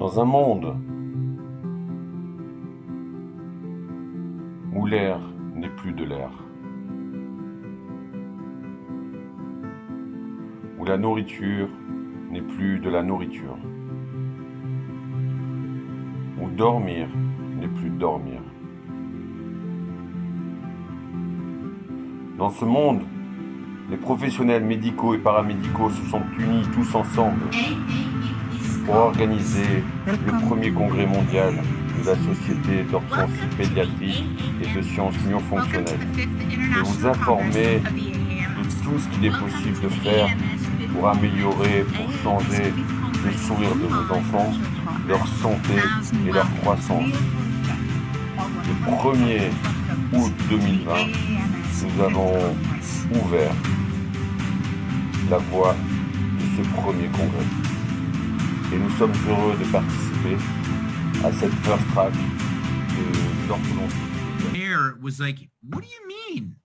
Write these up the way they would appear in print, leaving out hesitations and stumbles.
Dans un monde où l'air n'est plus de l'air, où la nourriture n'est plus de la nourriture, où dormir n'est plus dormir. Dans ce monde, les professionnels médicaux et paramédicaux se sont unis tous ensemble pour organiser le premier congrès mondial de la Société d'orthopédie pédiatrique et de sciences myofonctionnelles, et vous informer de tout ce qu'il est possible de faire pour améliorer, pour changer le sourire de vos enfants, leur santé et leur croissance. Le 1er août 2020, nous avons ouvert la voie de ce premier congrès. Et nous sommes heureux de participer à cette first track de l'orthodontie. Mayor was like, what do you mean?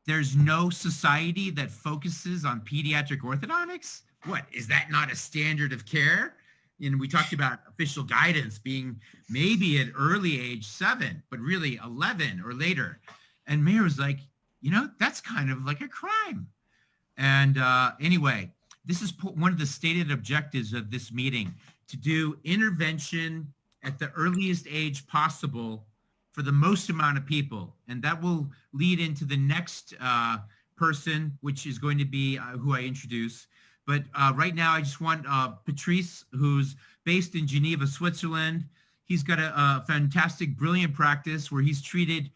There's no society that focuses on pediatric orthodontics? What, is that not a standard of care? And we talked about official guidance being maybe at early age 7, but really 11 or later. And Mayor was like, you know, that's kind of like a crime. And anyway, this is one of the stated objectives of this meeting, to do intervention at the earliest age possible for the most amount of people. And that will lead into the next person, which is going to be who I introduce. But right now, I just want Patrice, who's based in Geneva, Switzerland. He's got a fantastic, brilliant practice where he's treated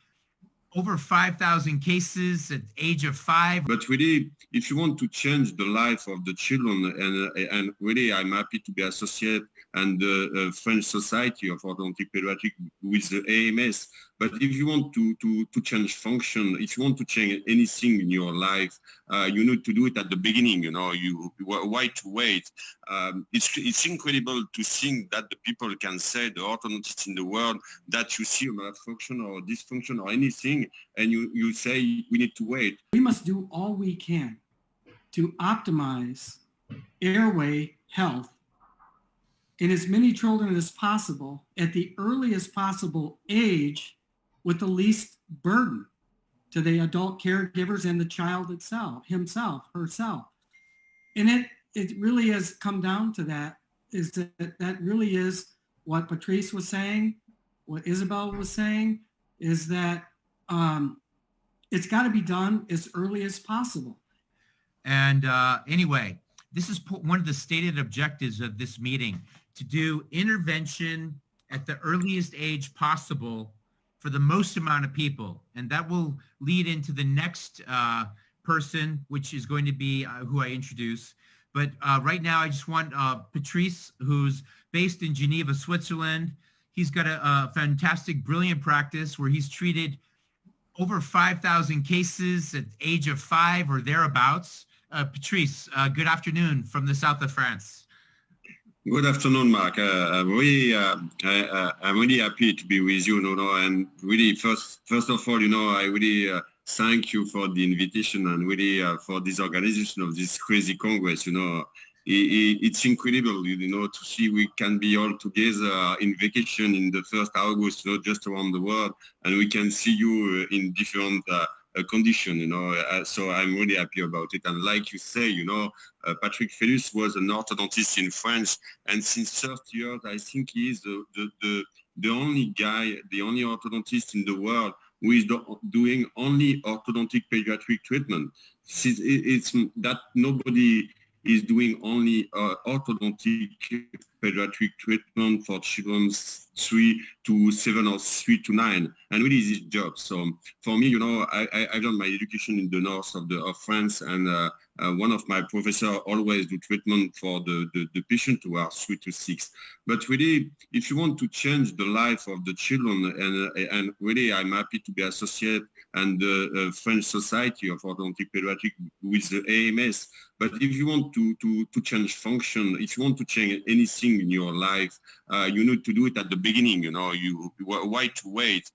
over 5,000 cases at the age of 5. But really, if you want to change the life of the children, and really I'm happy to be associated and the French Society of Orthodontic Pediatric with the AMS. But if you want to change function, if you want to change anything in your life, you need to do it at the beginning. You know, why to wait? It's incredible to think that the people can say, the orthodontists in the world, that you see a malfunction or dysfunction or anything, and you say we need to wait. We must do all we can to optimize airway health in as many children as possible at the earliest possible age with the least burden to the adult caregivers and the child itself, himself, herself. And it really has come down to that, is that really is what Patrice was saying, what Isabel was saying, is that it's got to be done as early as possible. And anyway, this is one of the stated objectives of this meeting, to do intervention at the earliest age possible for the most amount of people. And that will lead into the next person, which is going to be who I introduce. But right now, I just want Patrice, who's based in Geneva, Switzerland. He's got a fantastic, brilliant practice where he's treated over 5,000 cases at the age of 5 or thereabouts. Patrice, good afternoon from the south of France. Good afternoon, Mark. I'm really happy to be with you, and really first of all, I really thank you for the invitation and really for this organization of this crazy Congress. It's incredible, to see we can be all together in vacation in the 1st August, just around the world, and we can see you in different condition, so I'm really happy about it. And like you say, Patrick Felus was an orthodontist in France, and since 30 years, I think he is the only guy, the only orthodontist in the world who is doing only orthodontic pediatric treatment. It's that nobody is doing only orthodontic pediatric treatment for children 3 to 7 or 3 to 9, and really this job. So for me, I've done my education in the north of France, and one of my professors always do treatment for the patient who are 3 to 6. But really, if you want to change the life of the children, and really I'm happy to be associated and the French Society of Orthodontic Pediatric with the AMS. But if you want to change function, if you want to change anything in your life, you need to do it at the beginning. Why to wait?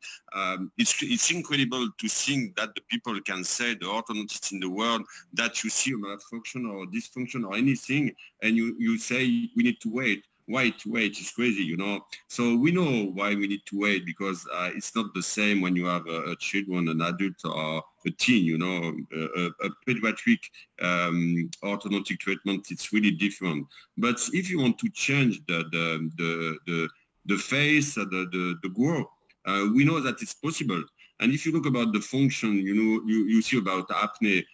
It's incredible to think that the people can say, the orthodontists in the world, that you see a malfunction or dysfunction or anything, and you say we need to wait. why to wait? It's crazy, you know. So we know why we need to wait, because it's not the same when you have a children, an adult, or a teen, you know. A pediatric orthodontic treatment, it's really different. But if you want to change the face, the growth, we know that it's possible. And if you look about the function, you know, you see about apnea,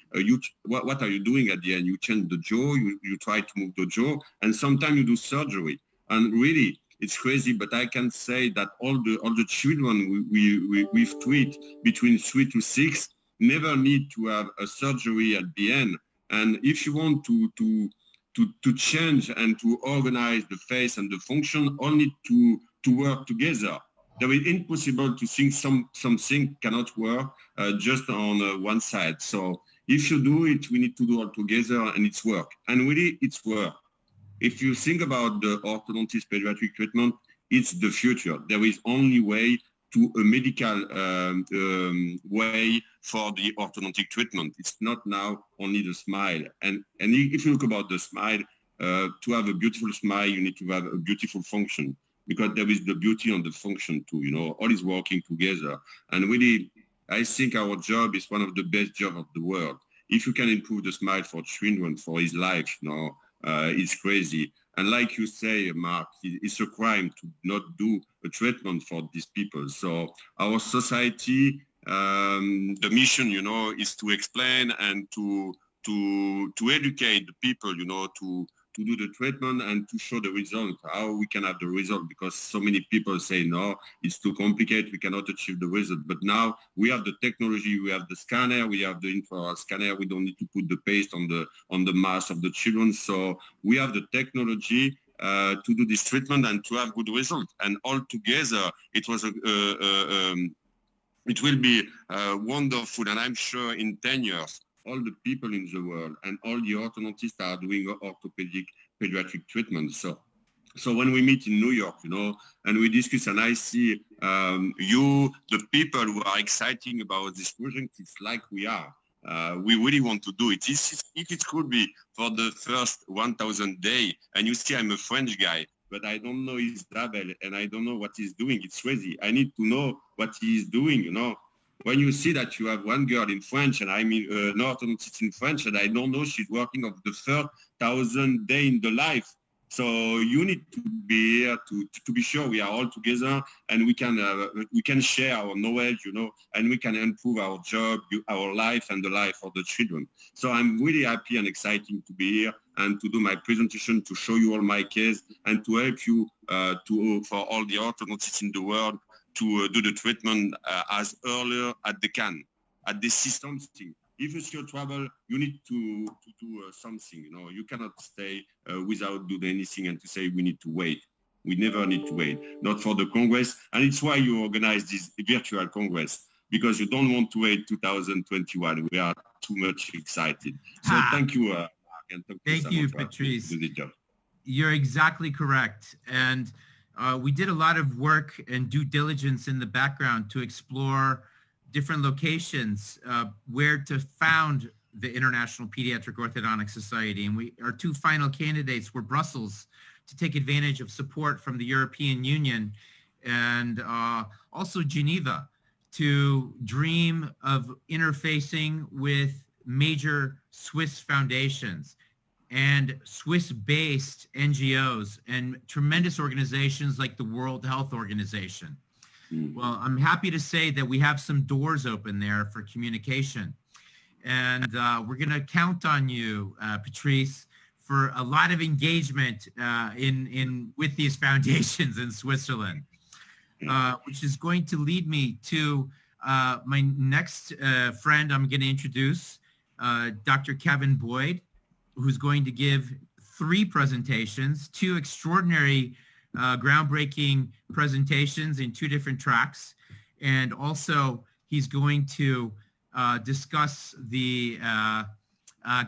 what are you doing at the end? You change the jaw, you try to move the jaw, and sometimes you do surgery. And really, it's crazy, but I can say that all the children we've treated between 3 to 6 never need to have a surgery at the end. And if you want to change and to organize the face and the function, all need to work together. There is impossible to think something cannot work just on one side. So if you do it, we need to do it together, and it's work. And really, it's work. If you think about the orthodontist pediatric treatment, it's the future. There is only way to a medical way for the orthodontic treatment. It's not now only the smile. And if you look about the smile, to have a beautiful smile, you need to have a beautiful function, because there is the beauty on the function too, you know, all is working together. And really, I think our job is one of the best jobs of the world. If you can improve the smile for children, for his life, you know, it's crazy. And like you say, Mark, it's a crime to not do a treatment for these people. So our society, the mission, you know, is to explain and to educate the people, you know, to do the treatment and to show the result, how we can have the result, because so many people say, no, it's too complicated, we cannot achieve the result. But now we have the technology, we have the scanner, we have the infrared scanner, we don't need to put the paste on the mask of the children. So we have the technology to do this treatment and to have good results. And all together, it was it will be wonderful. And I'm sure in 10 years, all the people in the world and all the orthodontists are doing orthopedic pediatric treatment. So when we meet in New York, you know, and we discuss, and I see the people who are excited about this project, it's like we are. We really want to do it. If it could be for the first 1,000 days, and you see I'm a French guy, but I don't know his label and I don't know what he's doing. It's crazy. I need to know what he is doing, you know. When you see that you have one girl in French and I'm an orthodontist in French and I don't know she's working of the first 1,000 days in the life. So you need to be here to be sure we are all together and we can share our knowledge, you know, and we can improve our job, our life, and the life of the children. So I'm really happy and excited to be here and to do my presentation, to show you all my case and to help you for all the orthodontists in the world to do the treatment as earlier as they can, at the system thing. If you see a trouble, you need to do something, you know. You cannot stay without doing anything and to say we need to wait. We never need to wait, not for the Congress. And it's why you organize this virtual Congress, because you don't want to wait 2021. We are too much excited. So thank you, Mark, and thank you, Patrice. You're exactly correct. And we did a lot of work and due diligence in the background to explore different locations where to found the International Pediatric Orthodontic Society. And our two final candidates were Brussels to take advantage of support from the European Union, and also Geneva to dream of interfacing with major Swiss foundations and Swiss-based NGOs and tremendous organizations like the World Health Organization. Well, I'm happy to say that we have some doors open there for communication. And we're going to count on you, Patrice, for a lot of engagement with these foundations in Switzerland, which is going to lead me to my next friend I'm going to introduce, Dr. Kevin Boyd, who's going to give 3 presentations, 2 extraordinary groundbreaking presentations in 2 different tracks. And also he's going to discuss the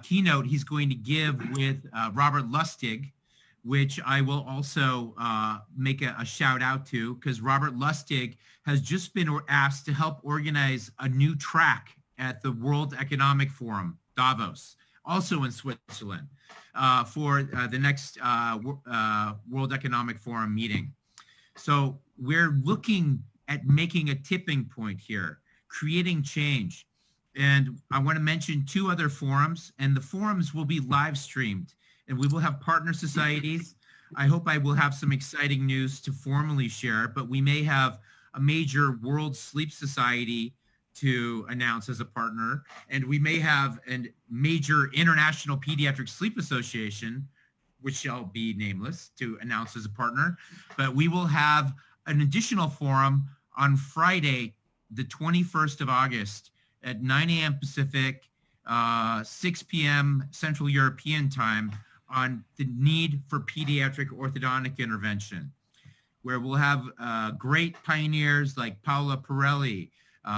keynote he's going to give with Robert Lustig, which I will also make a shout out to, because Robert Lustig has just been asked to help organize a new track at the World Economic Forum, Davos, also in Switzerland, for the next World Economic Forum meeting. So we're looking at making a tipping point here, creating change. And I want to mention 2 other forums, and the forums will be live streamed, and we will have partner societies. I hope I will have some exciting news to formally share, but we may have a major World Sleep Society to announce as a partner, and we may have a major International Pediatric Sleep Association, which shall be nameless, to announce as a partner. But we will have an additional forum on Friday, the 21st of August at 9 a.m. Pacific, 6 p.m. Central European time, on the need for pediatric orthodontic intervention, where we'll have great pioneers like Paula Pirelli.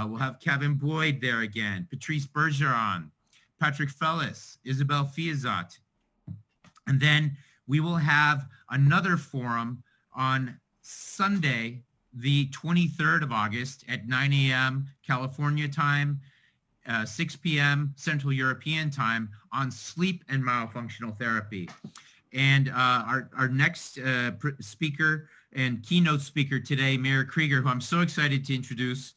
We'll have Kevin Boyd there again, Patrice Bergeron, Patrick Fellis, Isabel Fiazat. And then we will have another forum on Sunday, the 23rd of August at 9 a.m. California time, 6 p.m. Central European time, on sleep and myofunctional therapy. And our next speaker and keynote speaker today, Mayor Krieger, who I'm so excited to introduce,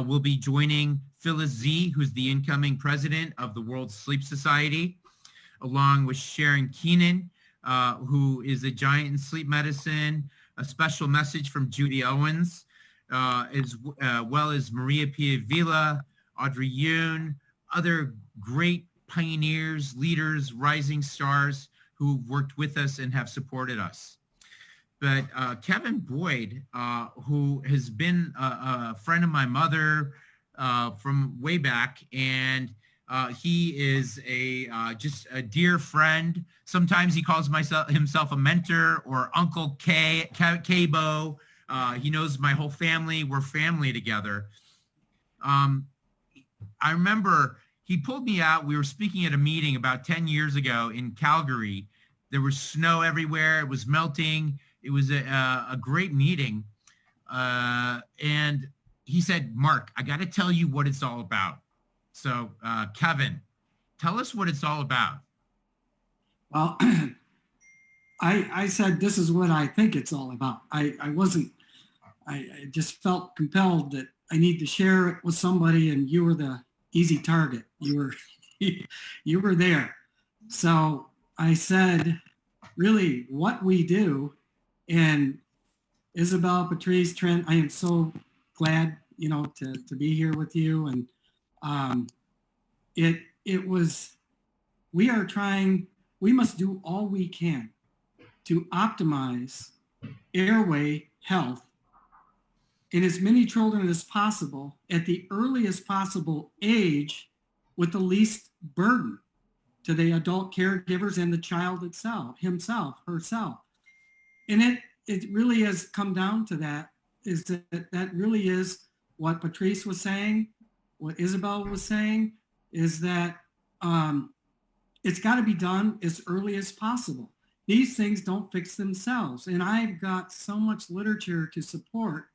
will be joining Phyllis Z, who's the incoming president of the World Sleep Society, along with Sharon Keenan, who is a giant in sleep medicine, a special message from Judy Owens, as well as Maria Piavilla, Audrey Yoon, other great pioneers, leaders, rising stars who've worked with us and have supported us. But Kevin Boyd, who has been a friend of my mother from way back, and he is just a dear friend. Sometimes he calls himself a mentor, or Uncle K-Bo. He knows my whole family. We're family together. I remember he pulled me out. We were speaking at a meeting about 10 years ago in Calgary. There was snow everywhere. It was melting. It was a great meeting. And he said, Mark, I got to tell you what it's all about. So Kevin, tell us what it's all about. Well, I said, this is what I think it's all about. I just felt compelled that I need to share it with somebody, and you were the easy target. You were there. So I said, really, what we do, and Isabel, Patrice, Trent, I am so glad, to be here with you. And we must do all we can to optimize airway health in as many children as possible at the earliest possible age, with the least burden to the adult caregivers and the child itself, himself, herself. And it really has come down to that, is that really is what Patrice was saying, what Isabel was saying, is that it's got to be done as early as possible. These things don't fix themselves. And I've got so much literature to support,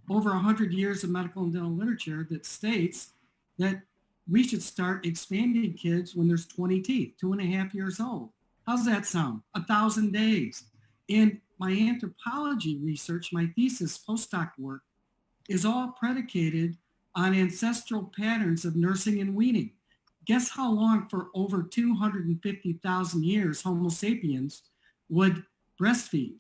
over 100 years of medical and dental literature, that states that we should start expanding kids when there's 20 teeth, 2.5 years old. How's that sound? 1,000 days. And my anthropology research, my thesis postdoc work, is all predicated on ancestral patterns of nursing and weaning. Guess how long for over 250,000 years Homo sapiens would breastfeed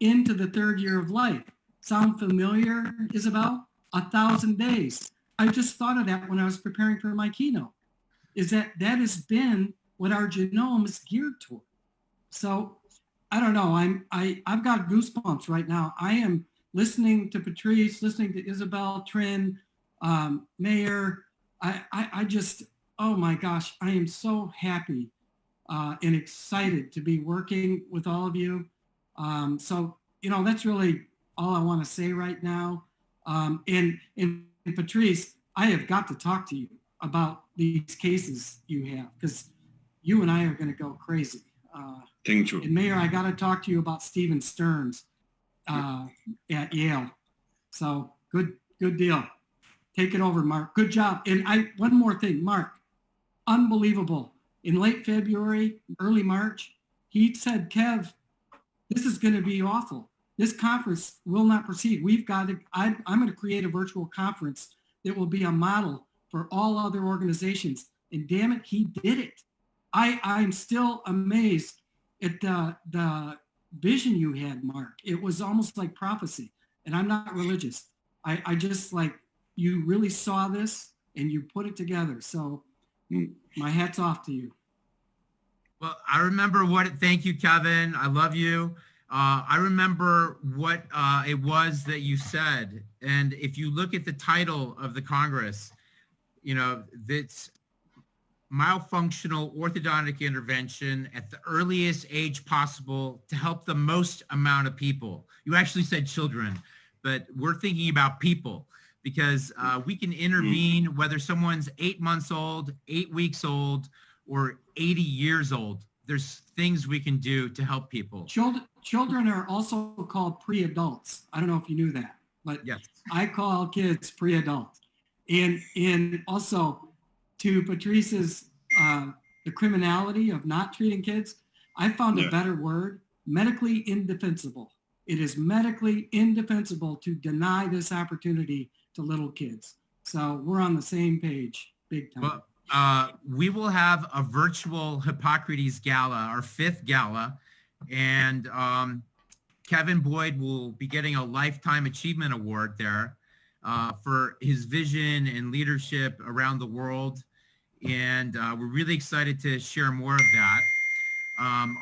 into the 3rd year of life? Sound familiar, Isabel? 1,000 days. I just thought of that when I was preparing for my keynote, is that has been what our genome is geared toward. So I don't know, I've got goosebumps right now. I am listening to Patrice, listening to Isabel, Trin, Mayor. I just, oh my gosh, I am so happy and excited to be working with all of you. So, that's really all I want to say right now. And Patrice, I have got to talk to you about these cases you have, because you and I are going to go crazy. Thank you. And Mayor, I got to talk to you about Stephen Stearns at Yale. So good deal. Take it over, Mark. Good job. And one more thing, Mark, unbelievable. In late February, early March, he said, Kev, this is going to be awful. This conference will not proceed. I'm going to create a virtual conference that will be a model for all other organizations. And damn it, he did it. I'm still amazed at the vision you had, Mark. It was almost like prophecy. And I'm not religious. I just like, you really saw this and you put it together. So my hat's off to you. Well, I remember thank you, Kevin. I love you. I remember what it was that you said. And if you look at the title of the Congress, you know, that's myofunctional orthodontic intervention at the earliest age possible to help the most amount of people. You actually said children, but we're thinking about people because we can intervene whether someone's 8 months old, 8 weeks old, or 80 years old. There's things we can do to help people. Children are also called pre-adults. I don't know if you knew that, but yes. I call kids pre-adults. And also to Patrice's, the criminality of not treating kids, I found a better word, medically indefensible. It is medically indefensible to deny this opportunity to little kids. So we're on the same page, big time. Well, we will have a virtual Hippocrates Gala, our 5th gala, and Kevin Boyd will be getting a Lifetime Achievement Award there for his vision and leadership around the world. And we're really excited to share more of that.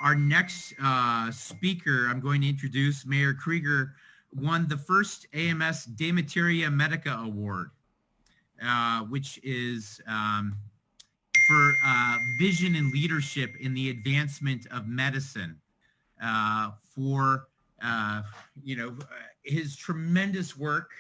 Our next speaker I'm going to introduce, Mayor Krieger, won the first AMS De Materia Medica Award, which is for vision and leadership in the advancement of medicine, for his tremendous work.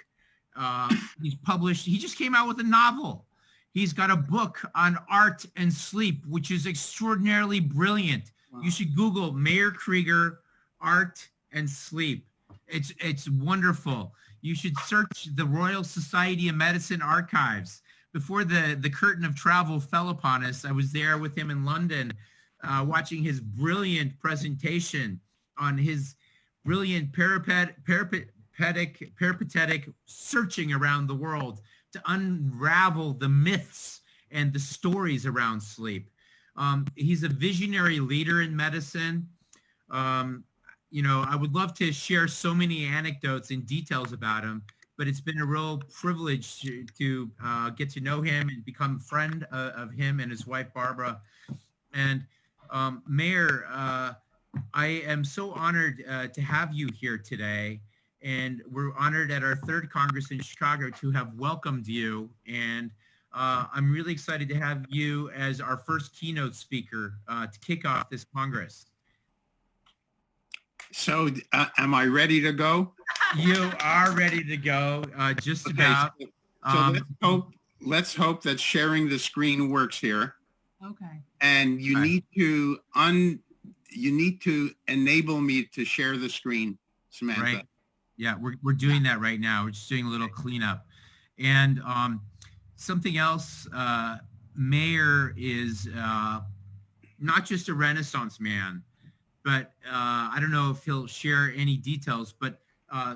He's published, he just came out with a novel. He's got a book on art and sleep, which is extraordinarily brilliant. Wow. You should Google Mayor Krieger, art and sleep. It's wonderful. You should search the Royal Society of Medicine archives. Before the curtain of travel fell upon us, I was there with him in London, watching his brilliant presentation on his brilliant peripatetic searching around the world to unravel the myths and the stories around sleep. He's a visionary leader in medicine. I would love to share so many anecdotes and details about him, but it's been a real privilege to get to know him and become a friend of him and his wife, Barbara. And Mayor, I am so honored to have you here today. And we're honored at our 3rd Congress in Chicago to have welcomed you. And I'm really excited to have you as our first keynote speaker to kick off this Congress. So am I ready to go? You are ready to go, just about. So let's hope that sharing the screen works here. Okay. And you need to enable me to share the screen, Samantha. Right. Yeah, we're doing that right now. We're just doing a little cleanup. And something else, Mayor is not just a Renaissance man, but I don't know if he'll share any details, but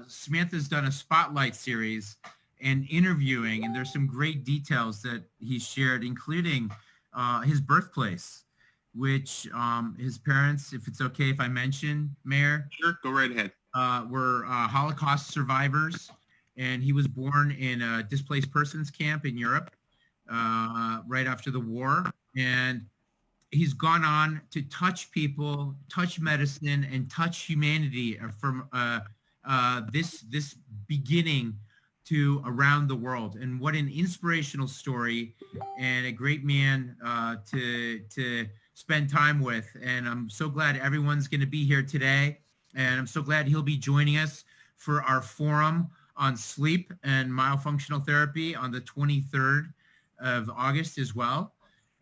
Samantha's done a spotlight series and interviewing, and there's some great details that he shared, including his birthplace, which his parents, if it's okay if I mention, Mayor? Sure, go right ahead. Were Holocaust survivors, and he was born in a displaced persons camp in Europe right after the war. And he's gone on to touch people, touch medicine, and touch humanity from this beginning to around the world. And what an inspirational story, and a great man to spend time with. And I'm so glad everyone's going to be here today. And I'm so glad he'll be joining us for our forum on sleep and myofunctional therapy on the 23rd of August as well.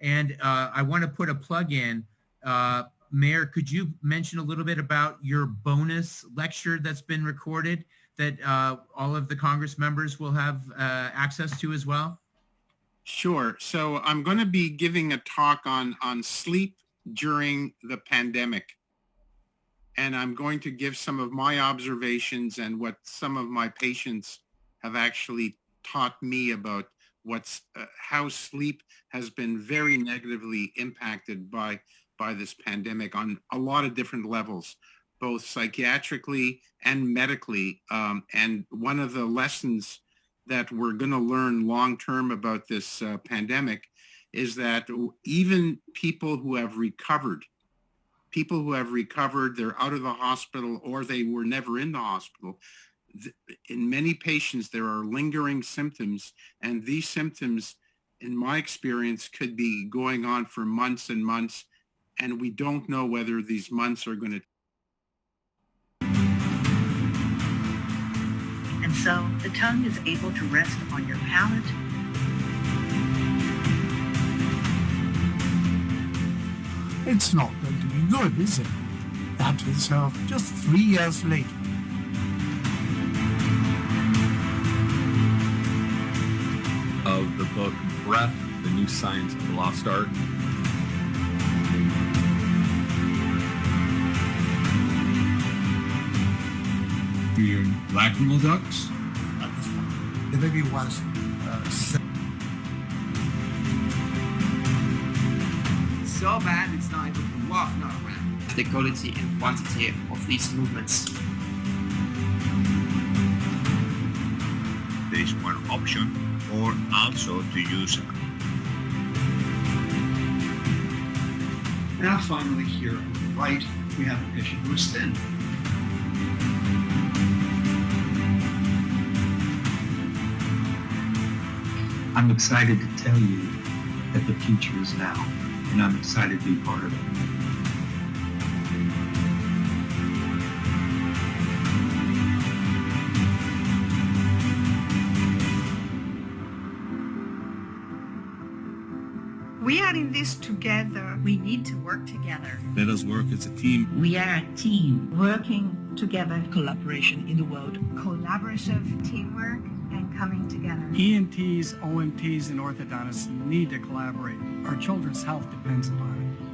And I want to put a plug in. Mayor, could you mention a little bit about your bonus lecture that's been recorded that all of the Congress members will have access to as well? Sure. So I'm going to be giving a talk on sleep during the pandemic. And I'm going to give some of my observations and what some of my patients have actually taught me about how sleep has been very negatively impacted by this pandemic on a lot of different levels, both psychiatrically and medically. And one of the lessons that we're going to learn long-term about this pandemic is that even people who have recovered, they're out of the hospital or they were never in the hospital. In many patients, there are lingering symptoms, and these symptoms, in my experience, could be going on for months and months, and we don't know whether these months are going to. And so the tongue is able to rest on your palate. It's not going to be good, is it? That is just 3 years later. Of the book Breath, The New Science of the Lost Art. Do your lacrimal ducts? The baby was So bad it's not able to walk, not around. The quality and quantity of these movements. There is one option, or also to use. Now finally here on the right, we have a patient who is thin. I'm excited to tell you that the future is now, and I'm excited to be part of it. We are in this together. We need to work together. Let us work as a team. We are a team working together. Collaboration in the world. Collaborative teamwork and coming together. ENTs, OMTs, and orthodontists need to collaborate. Our children's health depends upon it.